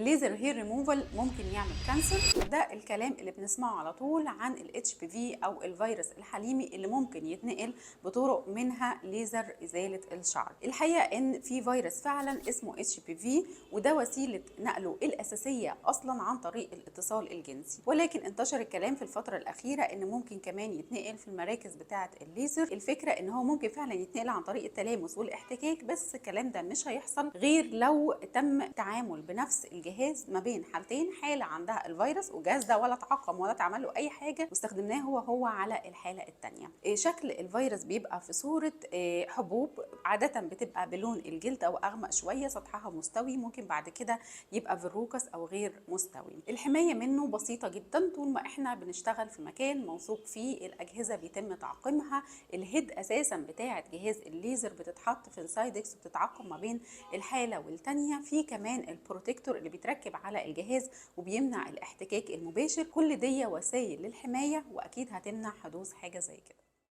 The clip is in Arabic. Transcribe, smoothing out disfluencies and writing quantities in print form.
الليزر هير ريموفال ممكن يعمل كانسر، وده الكلام اللي بنسمعه على طول عن الاتش بي في او الفيروس الحليمي اللي ممكن يتنقل بطرق منها ليزر ازاله الشعر. الحقيقه ان في فيروس فعلا اسمه اتش بي في، وده وسيله نقله الاساسيه اصلا عن طريق الاتصال الجنسي، ولكن انتشر الكلام في الفتره الاخيره ان ممكن كمان يتنقل في المراكز بتاعه الليزر. الفكره ان هو ممكن فعلا يتنقل عن طريق التلامس والاحتكاك، بس الكلام ده مش هيحصل غير لو تم التعامل بنفس الجهاز ما بين حالتين، حاله عندها الفيروس والجهاز ده ولا تعقم ولا اتعمل له اي حاجه واستخدمناه هو على الحاله الثانيه. شكل الفيروس بيبقى في صوره حبوب، عاده بتبقى بلون الجلد او اغمق شويه، سطحها مستوي، ممكن بعد كده يبقى فيروكس او غير مستوي. الحمايه منه بسيطه جدا طول ما احنا بنشتغل في مكان موثوق فيه، الاجهزه بيتم تعقيمها، الهيد اساسا بتاعه جهاز الليزر بتتحط في السايدكس وبتتعقم ما بين الحاله والتانيه، في كمان البروتكتور اللي بيتركب على الجهاز وبيمنع الاحتكاك المباشر. كل دي وسائل للحمايه واكيد هتمنع حدوث حاجه زي كده.